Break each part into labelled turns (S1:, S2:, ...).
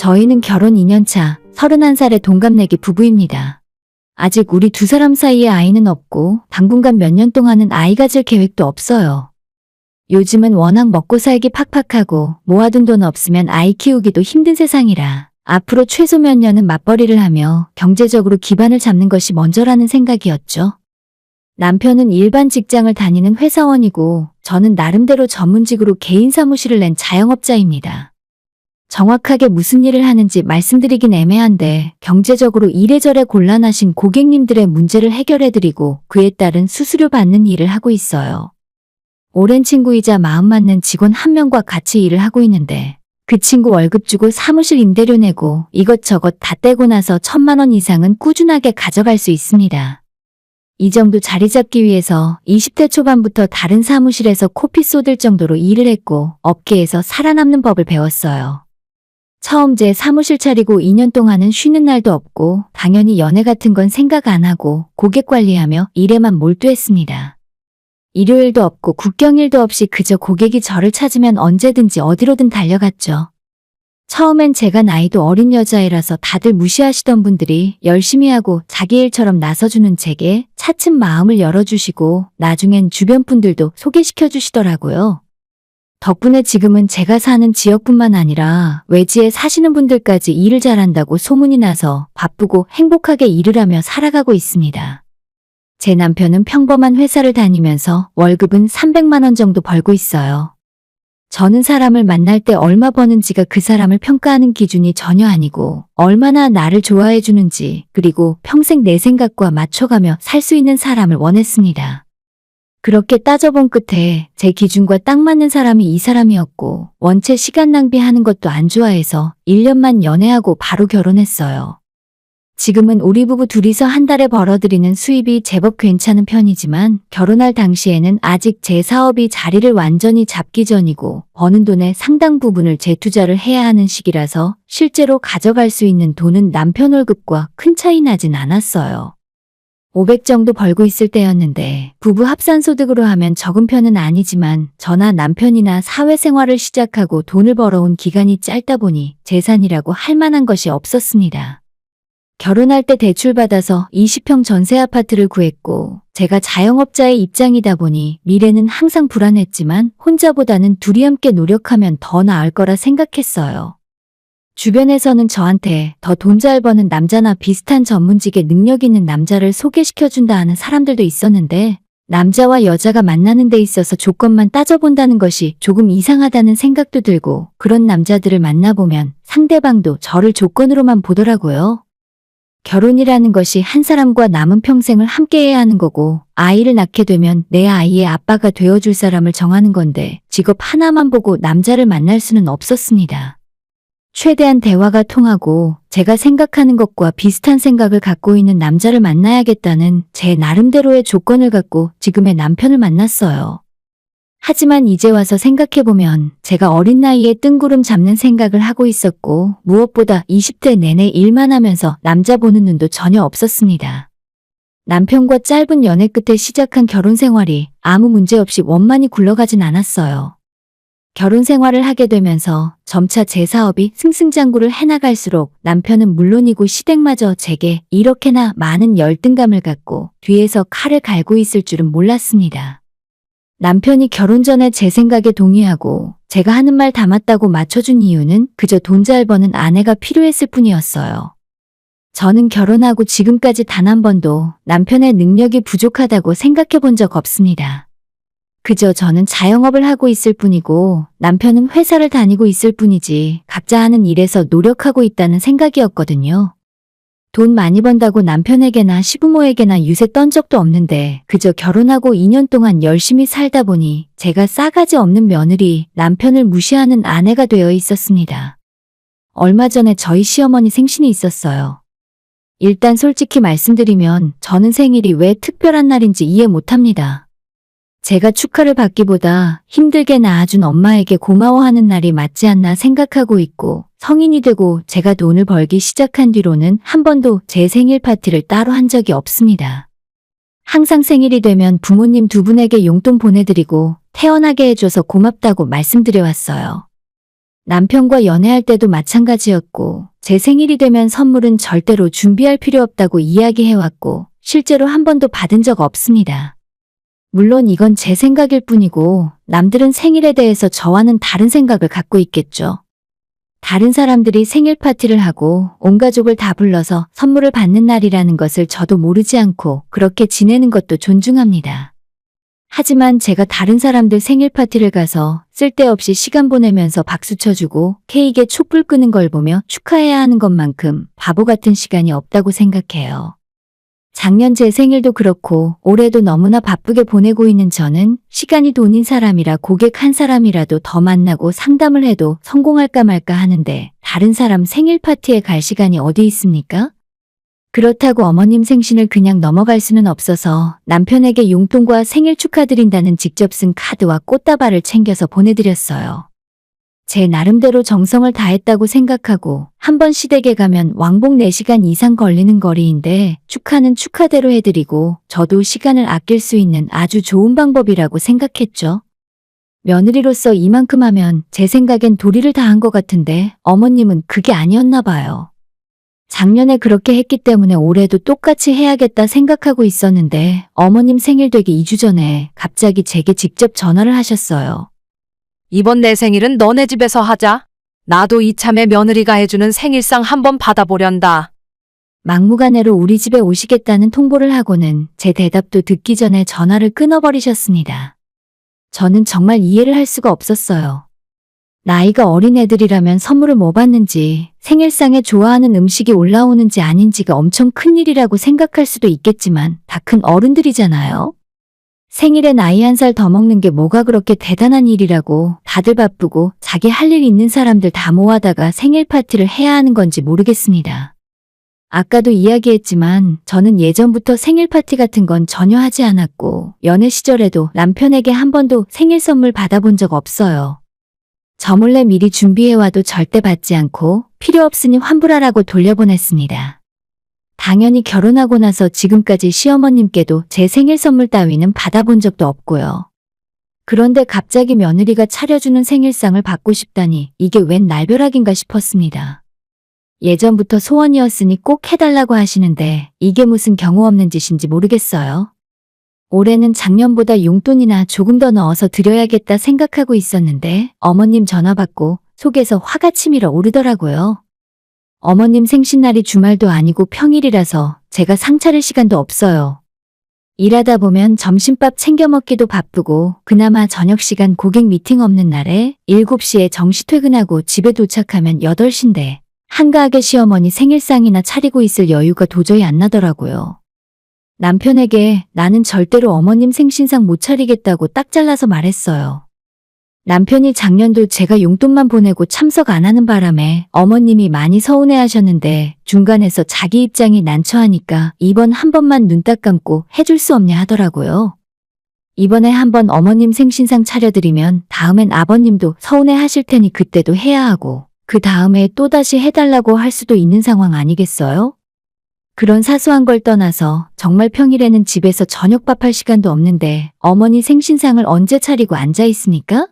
S1: 저희는 결혼 2년차 31살의 동갑내기 부부입니다. 아직 우리 두 사람 사이에 아이는 없고 당분간 몇 년 동안은 아이 가질 계획도 없어요. 요즘은 워낙 먹고 살기 팍팍하고 모아둔 돈 없으면 아이 키우기도 힘든 세상이라 앞으로 최소 몇 년은 맞벌이를 하며 경제적으로 기반을 잡는 것이 먼저라는 생각이었죠. 남편은 일반 직장을 다니는 회사원이고 저는 나름대로 전문직으로 개인 사무실을 낸 자영업자입니다. 정확하게 무슨 일을 하는지 말씀드리긴 애매한데 경제적으로 이래저래 곤란하신 고객님들의 문제를 해결해드리고 그에 따른 수수료 받는 일을 하고 있어요. 오랜 친구이자 마음 맞는 직원 한 명과 같이 일을 하고 있는데 그 친구 월급 주고 사무실 임대료 내고 이것저것 다 떼고 나서 1,000만 원 이상은 꾸준하게 가져갈 수 있습니다. 이 정도 자리 잡기 위해서 20대 초반부터 다른 사무실에서 코피 쏟을 정도로 일을 했고 업계에서 살아남는 법을 배웠어요. 처음 제 사무실 차리고 2년 동안은 쉬는 날도 없고 당연히 연애 같은 건 생각 안 하고 고객 관리하며 일에만 몰두했습니다. 일요일도 없고 국경일도 없이 그저 고객이 저를 찾으면 언제든지 어디로든 달려갔죠. 처음엔 제가 나이도 어린 여자애라서 다들 무시하시던 분들이 열심히 하고 자기 일처럼 나서주는 제게 차츰 마음을 열어주시고 나중엔 주변 분들도 소개시켜 주시더라고요. 덕분에 지금은 제가 사는 지역뿐만 아니라 외지에 사시는 분들까지 일을 잘한다고 소문이 나서 바쁘고 행복하게 일을 하며 살아가고 있습니다. 제 남편은 평범한 회사를 다니면서 월급은 300만 원 정도 벌고 있어요. 저는 사람을 만날 때 얼마 버는지가 그 사람을 평가하는 기준이 전혀 아니고 얼마나 나를 좋아해 주는지 그리고 평생 내 생각과 맞춰가며 살 수 있는 사람을 원했습니다. 그렇게 따져본 끝에 제 기준과 딱 맞는 사람이 이 사람이었고 원체 시간 낭비하는 것도 안 좋아해서 1년만 연애하고 바로 결혼했어요. 지금은 우리 부부 둘이서 한 달에 벌어들이는 수입이 제법 괜찮은 편이지만 결혼할 당시에는 아직 제 사업이 자리를 완전히 잡기 전이고 버는 돈의 상당 부분을 재투자를 해야 하는 시기라서 실제로 가져갈 수 있는 돈은 남편 월급과 큰 차이 나진 않았어요. 500 정도 벌고 있을 때였는데 부부 합산소득으로 하면 적은 편은 아니지만 저나 남편이나 사회생활을 시작하고 돈을 벌어온 기간이 짧다 보니 재산이라고 할 만한 것이 없었습니다. 결혼할 때 대출받아서 20평 전세 아파트를 구했고 제가 자영업자의 입장이다 보니 미래는 항상 불안했지만 혼자보다는 둘이 함께 노력하면 더 나을 거라 생각했어요. 주변에서는 저한테 더 돈 잘 버는 남자나 비슷한 전문직에 능력 있는 남자를 소개시켜준다 하는 사람들도 있었는데 남자와 여자가 만나는 데 있어서 조건만 따져본다는 것이 조금 이상하다는 생각도 들고 그런 남자들을 만나보면 상대방도 저를 조건으로만 보더라고요. 결혼이라는 것이 한 사람과 남은 평생을 함께해야 하는 거고 아이를 낳게 되면 내 아이의 아빠가 되어줄 사람을 정하는 건데 직업 하나만 보고 남자를 만날 수는 없었습니다. 최대한 대화가 통하고 제가 생각하는 것과 비슷한 생각을 갖고 있는 남자를 만나야겠다는 제 나름대로의 조건을 갖고 지금의 남편을 만났어요. 하지만 이제 와서 생각해보면 제가 어린 나이에 뜬구름 잡는 생각을 하고 있었고 무엇보다 20대 내내 일만 하면서 남자 보는 눈도 전혀 없었습니다. 남편과 짧은 연애 끝에 시작한 결혼 생활이 아무 문제 없이 원만히 굴러가진 않았어요. 결혼 생활을 하게 되면서 점차 제 사업이 승승장구를 해나갈수록 남편은 물론이고 시댁마저 제게 이렇게나 많은 열등감을 갖고 뒤에서 칼을 갈고 있을 줄은 몰랐습니다. 남편이 결혼 전에 제 생각에 동의하고 제가 하는 말 다 맞다고 맞춰준 이유는 그저 돈 잘 버는 아내가 필요했을 뿐이었어요. 저는 결혼하고 지금까지 단 한 번도 남편의 능력이 부족하다고 생각해 본 적 없습니다. 그저 저는 자영업을 하고 있을 뿐이고 남편은 회사를 다니고 있을 뿐이지 각자 하는 일에서 노력하고 있다는 생각이었거든요. 돈 많이 번다고 남편에게나 시부모에게나 유세 떤 적도 없는데 그저 결혼하고 2년 동안 열심히 살다 보니 제가 싸가지 없는 며느리, 남편을 무시하는 아내가 되어 있었습니다. 얼마 전에 저희 시어머니 생신이 있었어요. 일단 솔직히 말씀드리면 저는 생일이 왜 특별한 날인지 이해 못합니다. 제가 축하를 받기보다 힘들게 낳아준 엄마에게 고마워하는 날이 맞지 않나 생각하고 있고 성인이 되고 제가 돈을 벌기 시작한 뒤로는 한 번도 제 생일 파티를 따로 한 적이 없습니다. 항상 생일이 되면 부모님 두 분에게 용돈 보내드리고 태어나게 해줘서 고맙다고 말씀드려왔어요. 남편과 연애할 때도 마찬가지였고, 제 생일이 되면 선물은 절대로 준비할 필요 없다고 이야기해왔고, 실제로 한 번도 받은 적 없습니다. 물론 이건 제 생각일 뿐이고, 남들은 생일에 대해서 저와는 다른 생각을 갖고 있겠죠. 다른 사람들이 생일 파티를 하고 온 가족을 다 불러서 선물을 받는 날이라는 것을 저도 모르지 않고 그렇게 지내는 것도 존중합니다. 하지만 제가 다른 사람들 생일 파티를 가서 쓸데없이 시간 보내면서 박수 쳐주고 케이크에 촛불 끄는 걸 보며 축하해야 하는 것만큼 바보 같은 시간이 없다고 생각해요. 작년 제 생일도 그렇고 올해도 너무나 바쁘게 보내고 있는 저는 시간이 돈인 사람이라 고객 한 사람이라도 더 만나고 상담을 해도 성공할까 말까 하는데 다른 사람 생일 파티에 갈 시간이 어디 있습니까? 그렇다고 어머님 생신을 그냥 넘어갈 수는 없어서 남편에게 용돈과 생일 축하드린다는 직접 쓴 카드와 꽃다발을 챙겨서 보내드렸어요. 제 나름대로 정성을 다했다고 생각하고 한 번 시댁에 가면 왕복 4시간 이상 걸리는 거리인데 축하는 축하대로 해드리고 저도 시간을 아낄 수 있는 아주 좋은 방법이라고 생각했죠. 며느리로서 이만큼 하면 제 생각엔 도리를 다한 것 같은데 어머님은 그게 아니었나 봐요. 작년에 그렇게 했기 때문에 올해도 똑같이 해야겠다 생각하고 있었는데 어머님 생일 되기 2주 전에 갑자기 제게 직접 전화를 하셨어요.
S2: 이번 내 생일은 너네 집에서 하자. 나도 이참에 며느리가 해주는 생일상 한번 받아보련다.
S1: 막무가내로 우리 집에 오시겠다는 통보를 하고는 제 대답도 듣기 전에 전화를 끊어버리셨습니다. 저는 정말 이해를 할 수가 없었어요. 나이가 어린 애들이라면 선물을 뭐 받는지, 생일상에 좋아하는 음식이 올라오는지 아닌지가 엄청 큰 일이라고 생각할 수도 있겠지만 다 큰 어른들이잖아요. 생일에 나이 1살 더 먹는 게 뭐가 그렇게 대단한 일이라고 다들 바쁘고 자기 할 일 있는 사람들 다 모아다가 생일 파티를 해야 하는 건지 모르겠습니다. 아까도 이야기했지만 저는 예전부터 생일 파티 같은 건 전혀 하지 않았고 연애 시절에도 남편에게 한 번도 생일 선물 받아본 적 없어요. 저 몰래 미리 준비해와도 절대 받지 않고 필요 없으니 환불하라고 돌려보냈습니다. 당연히 결혼하고 나서 지금까지 시어머님께도 제 생일 선물 따위는 받아본 적도 없고요. 그런데 갑자기 며느리가 차려주는 생일상을 받고 싶다니 이게 웬 날벼락인가 싶었습니다. 예전부터 소원이었으니 꼭 해달라고 하시는데 이게 무슨 경우 없는 짓인지 모르겠어요. 올해는 작년보다 용돈이나 조금 더 넣어서 드려야겠다 생각하고 있었는데 어머님 전화 받고 속에서 화가 치밀어 오르더라고요. 어머님 생신날이 주말도 아니고 평일이라서 제가 상 차릴 시간도 없어요. 일하다 보면 점심밥 챙겨 먹기도 바쁘고 그나마 저녁 시간 고객 미팅 없는 날에 7시에 정시 퇴근하고 집에 도착하면 8시인데 한가하게 시어머니 생일상이나 차리고 있을 여유가 도저히 안 나더라고요. 남편에게 나는 절대로 어머님 생신상 못 차리겠다고 딱 잘라서 말했어요. 남편이 작년도 제가 용돈만 보내고 참석 안 하는 바람에 어머님이 많이 서운해하셨는데 중간에서 자기 입장이 난처하니까 이번 한 번만 눈 딱 감고 해줄 수 없냐 하더라고요. 이번에 한번 어머님 생신상 차려드리면 다음엔 아버님도 서운해하실 테니 그때도 해야 하고 그 다음에 또다시 해달라고 할 수도 있는 상황 아니겠어요? 그런 사소한 걸 떠나서 정말 평일에는 집에서 저녁밥 할 시간도 없는데 어머니 생신상을 언제 차리고 앉아 있습니까?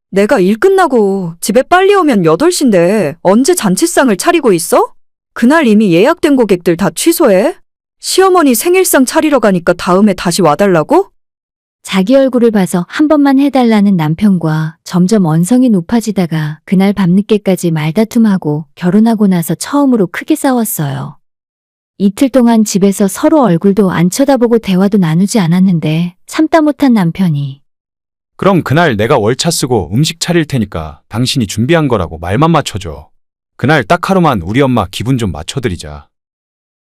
S3: 내가 일 끝나고 집에 빨리 오면 8시인데 언제 잔치상을 차리고 있어? 그날 이미 예약된 고객들 다 취소해? 시어머니 생일상 차리러 가니까 다음에 다시 와달라고?
S1: 자기 얼굴을 봐서 한 번만 해달라는 남편과 점점 언성이 높아지다가 그날 밤늦게까지 말다툼하고 결혼하고 나서 처음으로 크게 싸웠어요. 이틀 동안 집에서 서로 얼굴도 안 쳐다보고 대화도 나누지 않았는데 참다 못한 남편이
S4: 그럼 그날 내가 월차 쓰고 음식 차릴 테니까 당신이 준비한 거라고 말만 맞춰줘. 그날 딱 하루만 우리 엄마 기분 좀 맞춰드리자.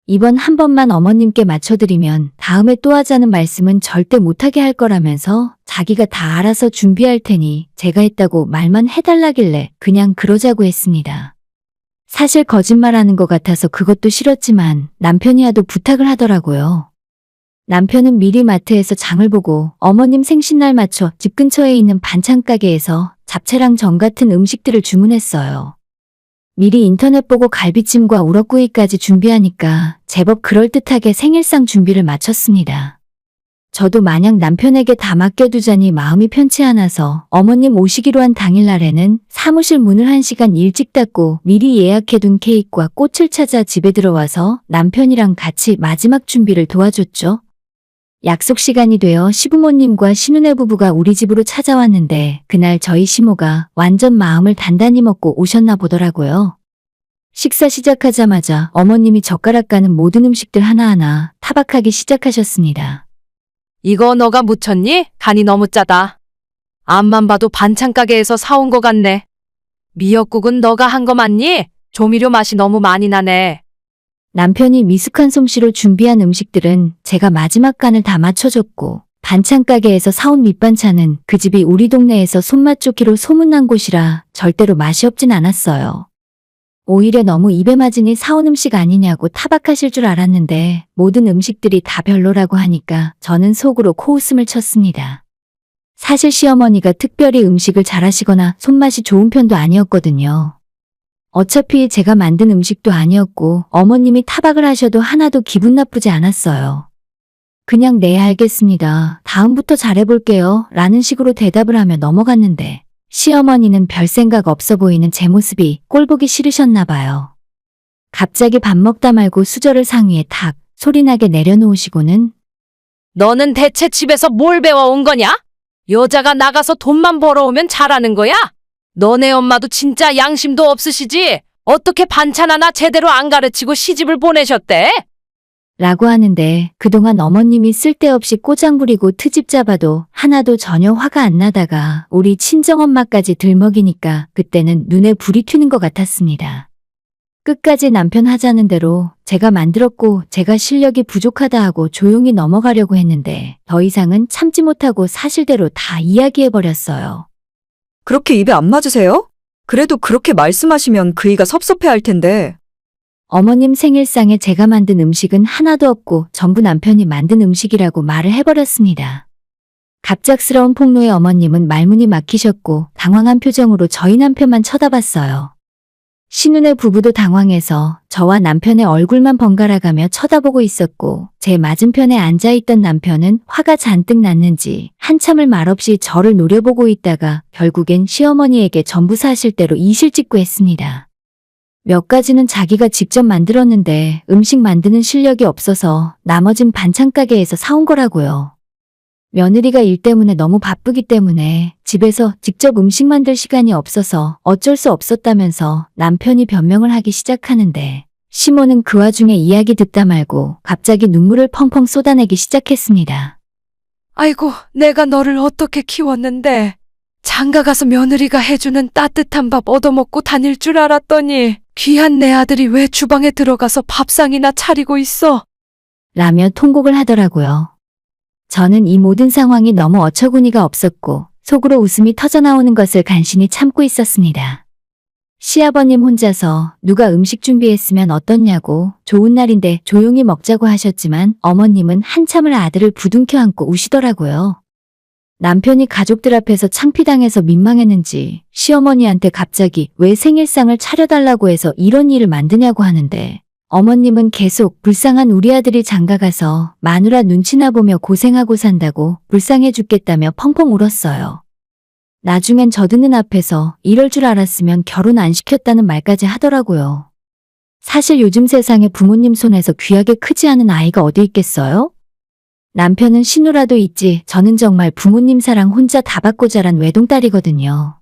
S1: 이번 한 번만 어머님께 맞춰드리면 다음에 또 하자는 말씀은 절대 못하게 할 거라면서 자기가 다 알아서 준비할 테니 제가 했다고 말만 해달라길래 그냥 그러자고 했습니다. 사실 거짓말하는 것 같아서 그것도 싫었지만 남편이 하도 부탁을 하더라고요. 남편은 미리 마트에서 장을 보고 어머님 생신날 맞춰 집 근처에 있는 반찬 가게에서 잡채랑 전 같은 음식들을 주문했어요. 미리 인터넷 보고 갈비찜과 우럭구이까지 준비하니까 제법 그럴듯하게 생일상 준비를 마쳤습니다. 저도 마냥 남편에게 다 맡겨두자니 마음이 편치 않아서 어머님 오시기로 한 당일날에는 사무실 문을 1시간 일찍 닫고 미리 예약해둔 케이크와 꽃을 찾아 집에 들어와서 남편이랑 같이 마지막 준비를 도와줬죠. 약속 시간이 되어 시부모님과 신우네 부부가 우리 집으로 찾아왔는데 그날 저희 시모가 완전 마음을 단단히 먹고 오셨나 보더라고요. 식사 시작하자마자 어머님이 젓가락 가는 모든 음식들 하나하나 타박하기 시작하셨습니다.
S2: 이거 너가 묻혔니? 간이 너무 짜다. 앞만 봐도 반찬 가게에서 사온 거 같네. 미역국은 너가 한 거 맞니? 조미료 맛이 너무 많이 나네.
S1: 남편이 미숙한 솜씨로 준비한 음식들은 제가 마지막 간을 다 맞춰줬고 반찬 가게에서 사온 밑반찬은 그 집이 우리 동네에서 손맛 좋기로 소문난 곳이라 절대로 맛이 없진 않았어요. 오히려 너무 입에 맞으니 사온 음식 아니냐고 타박하실 줄 알았는데 모든 음식들이 다 별로라고 하니까 저는 속으로 코웃음을 쳤습니다. 사실 시어머니가 특별히 음식을 잘하시거나 손맛이 좋은 편도 아니었거든요. 어차피 제가 만든 음식도 아니었고 어머님이 타박을 하셔도 하나도 기분 나쁘지 않았어요. 그냥 네 알겠습니다. 다음부터 잘해볼게요. 라는 식으로 대답을 하며 넘어갔는데 시어머니는 별 생각 없어 보이는 제 모습이 꼴보기 싫으셨나 봐요. 갑자기 밥 먹다 말고 수저를 상위에 탁 소리나게 내려놓으시고는
S2: 너는 대체 집에서 뭘 배워온 거냐? 여자가 나가서 돈만 벌어오면 잘하는 거야? 너네 엄마도 진짜 양심도 없으시지? 어떻게 반찬 하나 제대로 안 가르치고 시집을 보내셨대?
S1: 라고 하는데 그동안 어머님이 쓸데없이 꼬장 부리고 트집 잡아도 하나도 전혀 화가 안 나다가 우리 친정엄마까지 들먹이니까 그때는 눈에 불이 튀는 것 같았습니다. 끝까지 남편 하자는 대로 제가 만들었고 제가 실력이 부족하다 하고 조용히 넘어가려고 했는데 더 이상은 참지 못하고 사실대로 다 이야기해버렸어요.
S3: 그렇게 입에 안 맞으세요? 그래도 그렇게 말씀하시면 그이가 섭섭해할 텐데.
S1: 어머님 생일상에 제가 만든 음식은 하나도 없고 전부 남편이 만든 음식이라고 말을 해버렸습니다. 갑작스러운 폭로에 어머님은 말문이 막히셨고 당황한 표정으로 저희 남편만 쳐다봤어요. 신우네 부부도 당황해서 저와 남편의 얼굴만 번갈아가며 쳐다보고 있었고 제 맞은편에 앉아있던 남편은 화가 잔뜩 났는지 한참을 말없이 저를 노려보고 있다가 결국엔 시어머니에게 전부 사실대로 이실직고 했습니다. 몇 가지는 자기가 직접 만들었는데 음식 만드는 실력이 없어서 나머진 반찬 가게에서 사온 거라고요. 며느리가 일 때문에 너무 바쁘기 때문에 집에서 직접 음식 만들 시간이 없어서 어쩔 수 없었다면서 남편이 변명을 하기 시작하는데 시모는 그 와중에 이야기 듣다 말고 갑자기 눈물을 펑펑 쏟아내기 시작했습니다.
S2: 아이고, 내가 너를 어떻게 키웠는데. 장가 가서 며느리가 해주는 따뜻한 밥 얻어먹고 다닐 줄 알았더니 귀한 내 아들이 왜 주방에 들어가서 밥상이나 차리고 있어?
S1: 라며 통곡을 하더라고요. 저는 이 모든 상황이 너무 어처구니가 없었고 속으로 웃음이 터져나오는 것을 간신히 참고 있었습니다. 시아버님 혼자서 누가 음식 준비했으면 어떻냐고 좋은 날인데 조용히 먹자고 하셨지만 어머님은 한참을 아들을 부둥켜 안고 우시더라고요. 남편이 가족들 앞에서 창피당해서 민망했는지 시어머니한테 갑자기 왜 생일상을 차려달라고 해서 이런 일을 만드냐고 하는데 어머님은 계속 불쌍한 우리 아들이 장가가서 마누라 눈치나 보며 고생하고 산다고 불쌍해 죽겠다며 펑펑 울었어요. 나중엔 저 듣는 앞에서 이럴 줄 알았으면 결혼 안 시켰다는 말까지 하더라고요. 사실 요즘 세상에 부모님 손에서 귀하게 크지 않은 아이가 어디 있겠어요? 남편은 신우라도 있지 저는 정말 부모님 사랑 혼자 다 받고 자란 외동딸이거든요.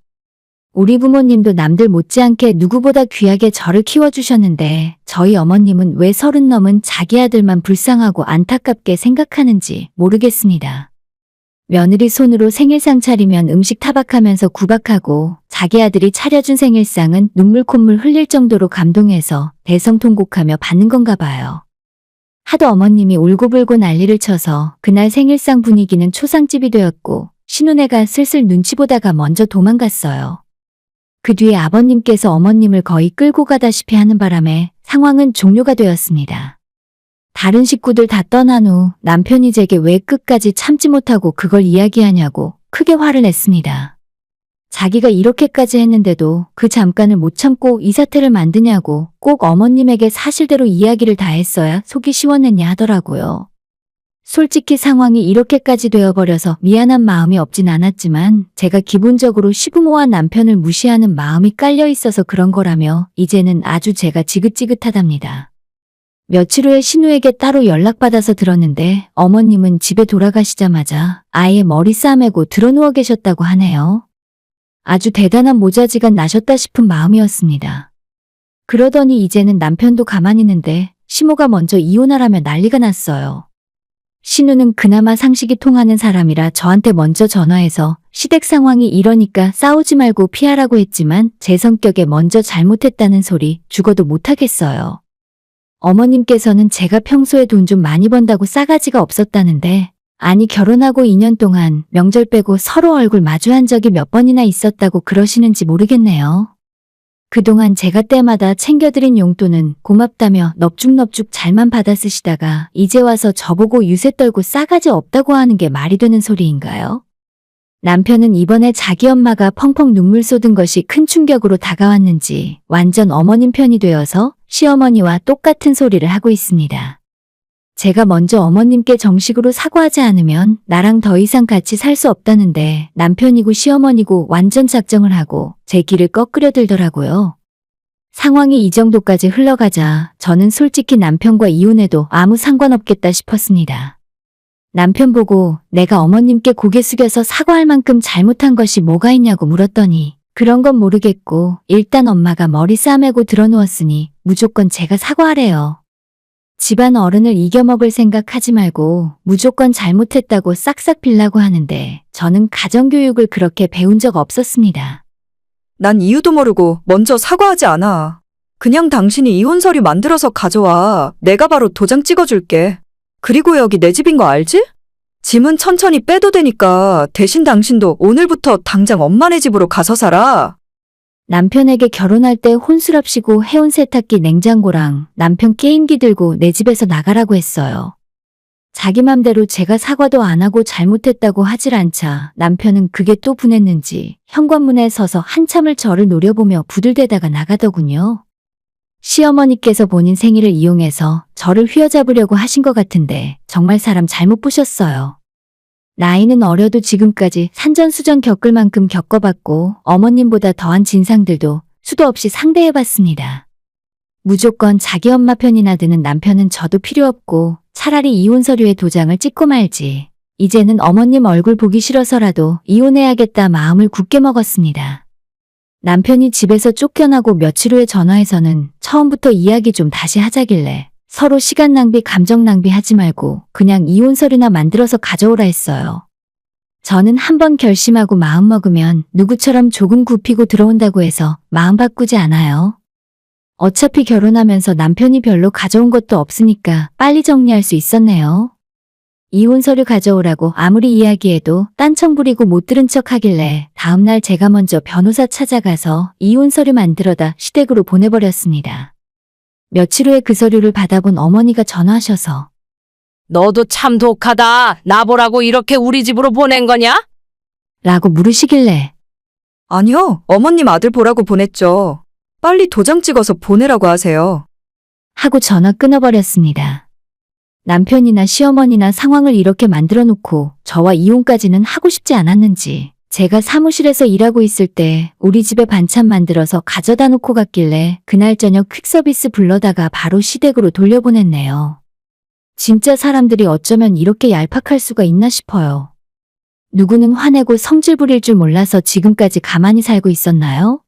S1: 우리 부모님도 남들 못지않게 누구보다 귀하게 저를 키워주셨는데 저희 어머님은 왜 30 넘은 자기 아들만 불쌍하고 안타깝게 생각하는지 모르겠습니다. 며느리 손으로 생일상 차리면 음식 타박하면서 구박하고 자기 아들이 차려준 생일상은 눈물 콧물 흘릴 정도로 감동해서 대성통곡하며 받는 건가 봐요. 하도 어머님이 울고불고 난리를 쳐서 그날 생일상 분위기는 초상집이 되었고 신우네가 슬슬 눈치 보다가 먼저 도망갔어요. 그 뒤에 아버님께서 어머님을 거의 끌고 가다시피 하는 바람에 상황은 종료가 되었습니다. 다른 식구들 다 떠난 후 남편이 제게 왜 끝까지 참지 못하고 그걸 이야기하냐고 크게 화를 냈습니다. 자기가 이렇게까지 했는데도 그 잠깐을 못 참고 이 사태를 만드냐고 꼭 어머님에게 사실대로 이야기를 다 했어야 속이 시원했냐 하더라고요. 솔직히 상황이 이렇게까지 되어버려서 미안한 마음이 없진 않았지만 제가 기본적으로 시부모와 남편을 무시하는 마음이 깔려 있어서 그런 거라며 이제는 아주 제가 지긋지긋하답니다. 며칠 후에 신우에게 따로 연락받아서 들었는데 어머님은 집에 돌아가시자마자 아예 머리 싸매고 드러누워 계셨다고 하네요. 아주 대단한 모자지간 나셨다 싶은 마음이었습니다. 그러더니 이제는 남편도 가만히 있는데 시모가 먼저 이혼하라며 난리가 났어요. 신우는 그나마 상식이 통하는 사람이라 저한테 먼저 전화해서 시댁 상황이 이러니까 싸우지 말고 피하라고 했지만 제 성격에 먼저 잘못했다는 소리 죽어도 못하겠어요. 어머님께서는 제가 평소에 돈 좀 많이 번다고 싸가지가 없었다는데 아니 결혼하고 2년 동안 명절 빼고 서로 얼굴 마주한 적이 몇 번이나 있었다고 그러시는지 모르겠네요. 그동안 제가 때마다 챙겨드린 용돈은 고맙다며 넙죽넙죽 잘만 받아 쓰시다가 이제 와서 저보고 유세 떨고 싸가지 없다고 하는 게 말이 되는 소리인가요? 남편은 이번에 자기 엄마가 펑펑 눈물 쏟은 것이 큰 충격으로 다가왔는지 완전 어머님 편이 되어서 시어머니와 똑같은 소리를 하고 있습니다. 제가 먼저 어머님께 정식으로 사과하지 않으면 나랑 더 이상 같이 살 수 없다는데 남편이고 시어머니고 완전 작정을 하고 제 길을 꺾으려 들더라고요. 상황이 이 정도까지 흘러가자 저는 솔직히 남편과 이혼해도 아무 상관없겠다 싶었습니다. 남편 보고 내가 어머님께 고개 숙여서 사과할 만큼 잘못한 것이 뭐가 있냐고 물었더니 그런 건 모르겠고 일단 엄마가 머리 싸매고 드러누웠으니 무조건 제가 사과하래요. 집안 어른을 이겨먹을 생각하지 말고 무조건 잘못했다고 싹싹 빌라고 하는데 저는 가정교육을 그렇게 배운 적 없었습니다.
S3: 난 이유도 모르고 먼저 사과하지 않아. 그냥 당신이 이혼 서류 만들어서 가져와. 내가 바로 도장 찍어줄게. 그리고 여기 내 집인 거 알지? 짐은 천천히 빼도 되니까 대신 당신도 오늘부터 당장 엄마네 집으로 가서 살아.
S1: 남편에게 결혼할 때 혼수랍시고 해온 세탁기 냉장고랑 남편 게임기 들고 내 집에서 나가라고 했어요. 자기 맘대로 제가 사과도 안 하고 잘못했다고 하질 않자 남편은 그게 또 분했는지 현관문에 서서 한참을 저를 노려보며 부들대다가 나가더군요. 시어머니께서 본인 생일을 이용해서 저를 휘어잡으려고 하신 것 같은데 정말 사람 잘못 보셨어요. 나이는 어려도 지금까지 산전수전 겪을 만큼 겪어봤고 어머님보다 더한 진상들도 수도 없이 상대해봤습니다. 무조건 자기 엄마 편이나 드는 남편은 저도 필요 없고 차라리 이혼 서류에 도장을 찍고 말지. 이제는 어머님 얼굴 보기 싫어서라도 이혼해야겠다 마음을 굳게 먹었습니다. 남편이 집에서 쫓겨나고 며칠 후에 전화해서는 처음부터 이야기 좀 다시 하자길래 서로 시간 낭비, 감정 낭비 하지 말고 그냥 이혼 서류나 만들어서 가져오라 했어요. 저는 한번 결심하고 마음 먹으면 누구처럼 조금 굽히고 들어온다고 해서 마음 바꾸지 않아요. 어차피 결혼하면서 남편이 별로 가져온 것도 없으니까 빨리 정리할 수 있었네요. 이혼 서류 가져오라고 아무리 이야기해도 딴청 부리고 못 들은 척 하길래 다음날 제가 먼저 변호사 찾아가서 이혼 서류 만들어다 시댁으로 보내버렸습니다. 며칠 후에 그 서류를 받아본 어머니가 전화하셔서
S2: 너도 참 독하다. 나보라고 이렇게 우리 집으로 보낸 거냐?
S1: 라고 물으시길래
S3: 아니요, 어머님 아들 보라고 보냈죠. 빨리 도장 찍어서 보내라고 하세요.
S1: 하고 전화 끊어버렸습니다. 남편이나 시어머니나 상황을 이렇게 만들어 놓고 저와 이혼까지는 하고 싶지 않았는지 제가 사무실에서 일하고 있을 때 우리 집에 반찬 만들어서 가져다 놓고 갔길래 그날 저녁 퀵서비스 불러다가 바로 시댁으로 돌려보냈네요. 진짜 사람들이 어쩌면 이렇게 얄팍할 수가 있나 싶어요. 누구는 화내고 성질 부릴 줄 몰라서 지금까지 가만히 살고 있었나요?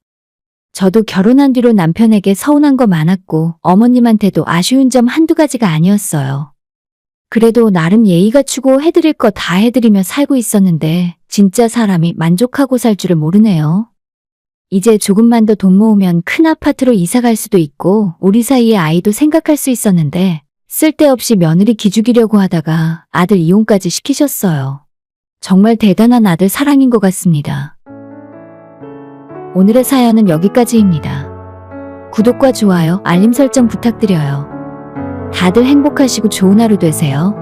S1: 저도 결혼한 뒤로 남편에게 서운한 거 많았고 어머님한테도 아쉬운 점 한두 가지가 아니었어요. 그래도 나름 예의 갖추고 해드릴 거 다 해드리며 살고 있었는데 진짜 사람이 만족하고 살 줄을 모르네요. 이제 조금만 더 돈 모으면 큰 아파트로 이사 갈 수도 있고 우리 사이에 아이도 생각할 수 있었는데 쓸데없이 며느리 기죽이려고 하다가 아들 이혼까지 시키셨어요. 정말 대단한 아들 사랑인 것 같습니다. 오늘의 사연은 여기까지입니다. 구독과 좋아요, 알림 설정 부탁드려요. 다들 행복하시고 좋은 하루 되세요.